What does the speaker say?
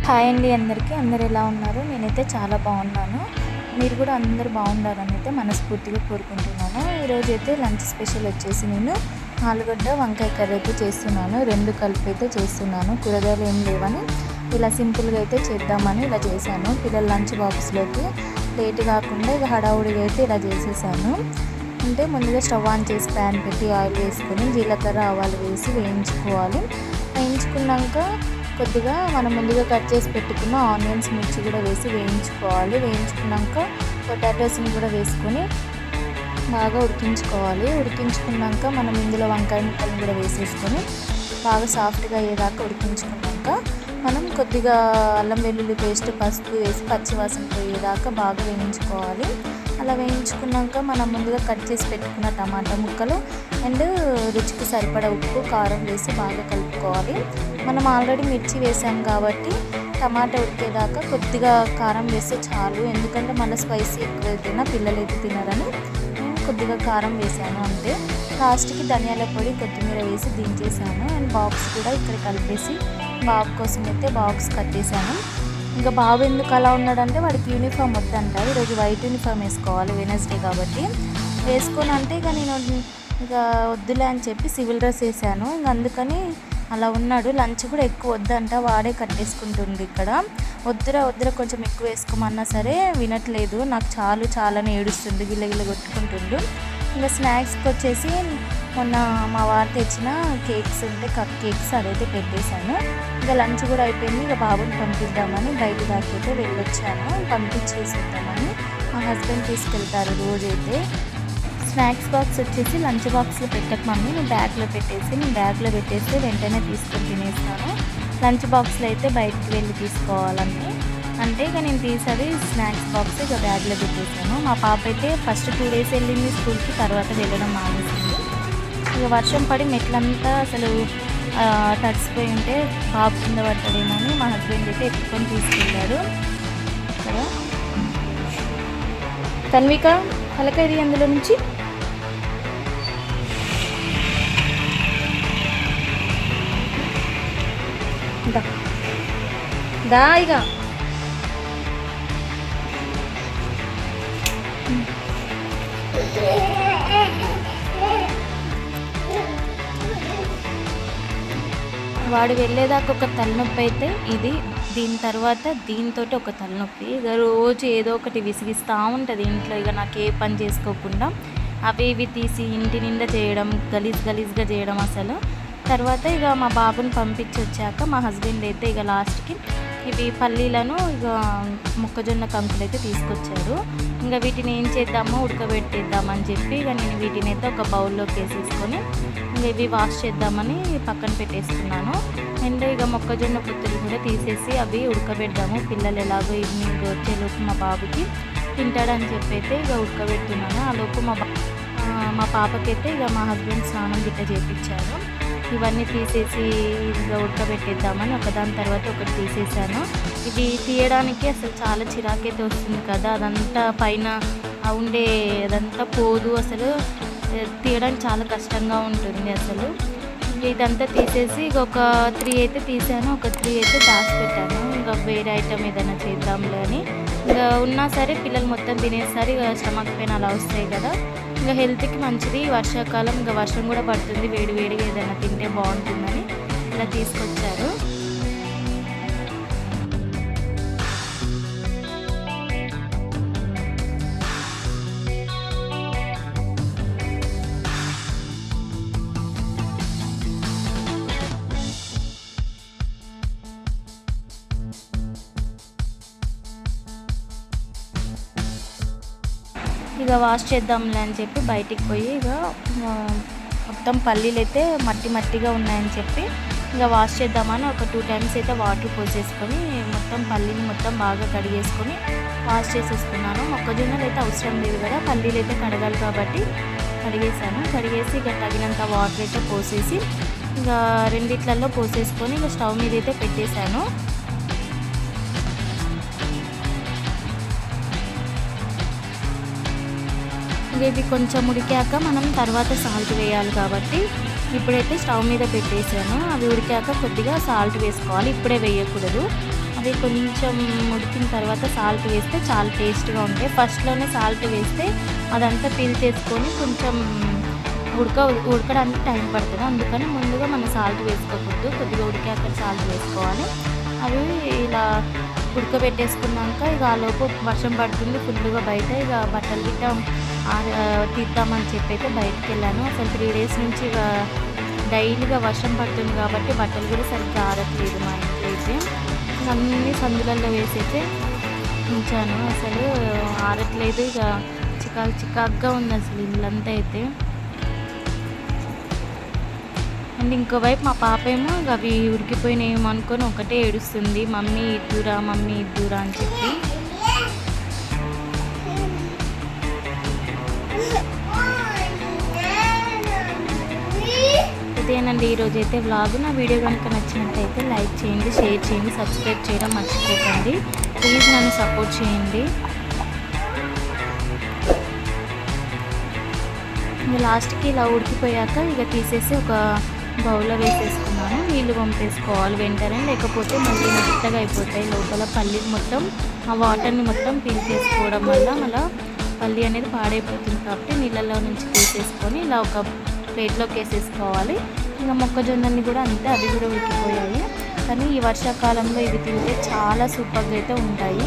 Hi అండి అందరికీ. అందరు ఎలా ఉన్నారు? నేనైతే చాలా బాగున్నాను. మీరు కూడా అందరూ బాగుండాలని అయితే మనస్ఫూర్తిగా కోరుకుంటున్నాను. ఈరోజైతే లంచ్ స్పెషల్ వచ్చేసి నేను ఆలుగడ్డ వంకాయ కర్రీ అయితే చేస్తున్నాను. రెండు కలిపి అయితే చేస్తున్నాను. కూరగాయలు ఏం లేవని ఇలా సింపుల్గా అయితే చేద్దామని ఇలా చేశాను. పిల్లల లంచ్ బాక్స్లోకి లేట్ కాకుండా ఇక హడావుడిగా అయితే ఇలా చేసేసాను. అంటే ముందుగా స్టవ్ ఆన్ చేసి ప్యాన్ పెట్టి ఆయిల్ వేసుకొని జీలకర్ర ఆవాలు వేసి వేయించుకోవాలి. వేయించుకున్నాక కొద్దిగా మనం ముందుగా కట్ చేసి పెట్టుకున్న ఆనియన్స్ మిర్చి కూడా వేసి వేయించుకోవాలి. వేయించుకున్నాక పొటాటోస్ని కూడా వేసుకొని బాగా ఉడికించుకోవాలి. ఉడికించుకున్నాక మనం ఇందులో వంకాయ ముక్కలను కూడా వేసేసుకొని బాగా సాఫ్ట్గా అయ్యేదాకా ఉడికించుకున్నాక మనం కొద్దిగా అల్లం వెల్లుల్లి పేస్ట్ పసుపు వేసి పచ్చివాసన పోయేదాకా బాగా వేయించుకోవాలి. అలా వేయించుకున్నాక మనం ముందుగా కట్ చేసి పెట్టుకున్న టమాటా ముక్కలు అండ్ రుచికి సరిపడా ఉప్పు కారం వేసి బాగా కలుపుకోవాలి. మనం ఆల్రెడీ మిర్చి వేసాం కాబట్టి టమాటా ఉడికేదాకా కొద్దిగా కారం వేస్తే చాలు. ఎందుకంటే మళ్ళీ స్పైసీ ఎక్కువైతేనా పిల్లలు అయితే తినరని నేను కొద్దిగా కారం వేసాను. అంతే. లాస్ట్కి ధనియాల పొడి కొత్తిమీర వేసి దించేసాను. అండ్ బాక్స్ కూడా ఇక్కడ కలిపేసి బాబు కోసం అయితే బాక్స్ కట్టేసాను. ఇంకా బాబు ఎందుకు అలా ఉన్నాడంటే వాడికి యూనిఫామ్ వద్దంట. ఈరోజు వైట్ యూనిఫామ్ వేసుకోవాలి వెనస్డే కాబట్టి. వేసుకొని అంటే ఇక నేను ఇక వద్దులే అని చెప్పి సివిల్ డ్రెస్ వేసాను. ఇంక అందుకని అలా ఉన్నాడు. లంచ్ కూడా ఎక్కువ వద్దంట, వాడే కట్టేసుకుంటుంది. ఇక్కడ వద్దురా కొంచెం ఎక్కువ వేసుకోమన్నా సరే వినట్లేదు. నాకు చాలని ఏడుస్తుంది, గిల్లగిల్ల కొట్టుకుంటుండు. ఇంకా స్నాక్స్కి వచ్చేసి మొన్న మా వారు తెచ్చిన కేక్స్ ఉంటే కప్ కేక్స్ అదైతే పెట్టేశాను. ఇంకా లంచ్ కూడా అయిపోయింది. ఇక బాబుని పంపిద్దామని బయట దాకైతే వెళ్ళొచ్చాను. పంపించేసేద్దామని మా హస్బెండ్ తీసుకెళ్తారు రోజైతే. స్నాక్స్ బాక్స్ వచ్చేసి లంచ్ బాక్స్లో పెట్టక మమ్మీ నేను బ్యాగ్లో పెట్టేస్తే వెంటనే తీసుకొని తినేస్తాను. లంచ్ బాక్స్లో అయితే బయటికి వెళ్ళి తీసుకోవాలంటే అంటే ఇక నేను తీసేది స్నాక్స్ బాక్స్ ఇక బ్యాగ్లో పెట్టేసాను. మా పాప అయితే ఫస్ట్ 2 days వెళ్ళింది స్కూల్కి, తర్వాత వెళ్ళడం మానేసింది. ఇక వర్షం పడి మెట్లంతా అసలు తడిసిపోయి ఉంటే బాబు కింద పడతాడేమో అని మా హస్బెండ్ అయితే ఎత్తుకొని తీసుకెళ్ళాడు. కదా తన్విక తలకైది అందులో నుంచి దా ఇక వాడు వెళ్ళేదాకా ఒక తలనొప్పి అయితే ఇది, దీని తర్వాత దీంతో ఒక తలనొప్పి. ఇక రోజు ఏదో ఒకటి విసిగిస్తూ ఉంటుంది ఇంట్లో. ఇక నాకు ఏ పని చేసుకోకుండా అవి ఇవి తీసి ఇంటి నిండా చేయడం, గలీజ్గా చేయడం అసలు. తర్వాత ఇక మా బాబుని పంపించి వచ్చాక మా హస్బెండ్ అయితే ఇక లాస్ట్కి ఇవి పల్లీలను ఇక మొక్కజొన్న కంకులు అయితే తీసుకొచ్చారు. ఇంకా వీటిని ఏం చేద్దామో ఉడకబెట్టేద్దామని చెప్పి ఇక నేను వీటిని అయితే ఒక బౌల్లోకి వేసేసుకొని ఇంకా ఇవి వాష్ చేద్దామని పక్కన పెట్టేసుకున్నాను. అండ్ ఇక మొక్కజొన్న పొత్తులు కూడా తీసేసి అవి ఉడకబెడదాము, పిల్లలు ఎలాగో ఈవినింగ్ వచ్చేలోపు మా బాబుకి తింటాడని చెప్పి అయితే ఇక ఉడకబెడుతున్నాను. ఆ లోపు మా పాపకైతే ఇక మా హస్బెండ్ స్నానం గిట్ట చేయించారు. ఇవన్నీ తీసేసి ఇంకా ఉడకబెట్టేద్దామని ఒకదాని తర్వాత ఒకటి తీసేసాను. ఇది తీయడానికి అసలు చాలా చిరాకైతే వస్తుంది కదా, అదంతా పైన ఉండే అదంతా పోదు, అసలు తీయడానికి చాలా కష్టంగా ఉంటుంది అసలు. ఇదంతా తీసేసి ఇక ఒక 3 అయితే తీసాను, ఒక 3 అయితే దాచిపెట్టాను. ఇంకా వేరే ఐటమ్ ఏదైనా చేద్దాంలే అని. ఇంకా ఉన్నా సరే పిల్లలు మొత్తం తినేసరి ఇక స్టమక్ పెయిన్ అలా వస్తాయి కదా. ఇంకా హెల్త్కి మంచిది, వర్షాకాలం ఇంకా వర్షం కూడా పడుతుంది, వేడిగా ఏదైనా తింటే బాగుంటుందని ఇలా తీసుకొచ్చారు. ఇక వాష్ చేద్దాంలే అని చెప్పి బయటికి పోయి ఇక మొత్తం పల్లీలు అయితే మట్టిగా ఉన్నాయని చెప్పి ఇక వాష్ చేద్దామని ఒక 2 times అయితే వాటర్ పోసేసుకొని మొత్తం పల్లీని మొత్తం బాగా కడిగేసుకొని వాష్ చేసేసుకున్నాను. మొక్కజొన్నలు అయితే అవసరం లేదు కదా, పల్లీలు అయితే కడగాలి కాబట్టి కడిగేసి ఇక తగినంత వాటర్ అయితే పోసేసి ఇక రెండిట్లలో పోసేసుకొని ఇక స్టవ్ మీద అయితే పెట్టేశాను. ఇవి కొంచెం ఉడికాక మనం తర్వాత సాల్ట్ వేయాలి కాబట్టి ఇప్పుడైతే స్టవ్ మీద పెట్టేసాను. అవి ఉడికాక కొద్దిగా సాల్ట్ వేసుకోవాలి, ఇప్పుడే వేయకూడదు. అవి కొంచెం ఉడికిన తర్వాత సాల్ట్ వేస్తే చాలా టేస్ట్గా ఉంటాయి. ఫస్ట్లోనే సాల్ట్ వేస్తే అదంతా పీల్ చేసుకొని కొంచెం ఉడకడానికి టైం పడుతుంది. అందుకని ముందుగా మనం సాల్ట్ వేసుకోకూడదు, కొద్దిగా ఉడికాక సాల్ట్ వేసుకోవాలి. అవి ఇలా ఉడకబెట్టేసుకున్నాక ఇక ఆలోపు వర్షం పడుతుంది ఫుల్గా బయట. ఇక బట్టలు గిట్ట తీద్దామని చెప్పి అయితే బయటికి వెళ్ళాను. అసలు 3 డేస్ నుంచి ఇక డైలీగా వర్షం పడుతుంది కాబట్టి బట్టలు కూడా సరిగ్గా ఆరట్లేదు మా ఇంట్లో అయితే. అన్నీ సందులలో వేసైతే ఉంచాను, అసలు ఆరట్లేదు. ఇక చికాకుగా ఉంది అసలు ఇల్లంతా అయితే. అండ్ ఇంకోవైపు మా పాప ఏమో అవి ఉడికిపోయినాయేమో అనుకొని ఒకటే ఏడుస్తుంది, మమ్మీ ఇద్దురా మమ్మీ ఇద్దురా అని చెప్పి. ఇదేనండి ఈరోజు అయితే వ్లాగ్. నా వీడియో కనుక నచ్చినట్టయితే లైక్ చేయండి, షేర్ చేయండి, సబ్స్క్రైబ్ చేయడం మర్చిపోకండి. ప్లీజ్ నన్ను సపోర్ట్ చేయండి. ఇంకా లాస్ట్కి ఇలా ఉడికిపోయాక ఇక తీసేసి ఒక బౌల్లో వేసేసుకున్నాను. నీళ్ళు పంపేసుకోవాలి వెంటనే, లేకపోతే మళ్ళీ మెత్తగా అయిపోతాయి. లోపల పల్లి మొత్తం ఆ వాటర్ని మొత్తం పీల్చేసుకోవడం వల్ల మళ్ళీ పల్లి అనేది పాడైపోతుంది. కాబట్టి నీళ్ళల్లో నుంచి తీసేసుకొని ఇలా ఒక ప్లేట్లోకి వేసేసుకోవాలి. ఇంకా మొక్కజొన్నల్ని కూడా అంతే, అవి కూడా ఉడికిపోయాయి. కానీ ఈ వర్షాకాలంలో ఇవి తింటే చాలా సూపర్గా అయితే ఉంటాయి.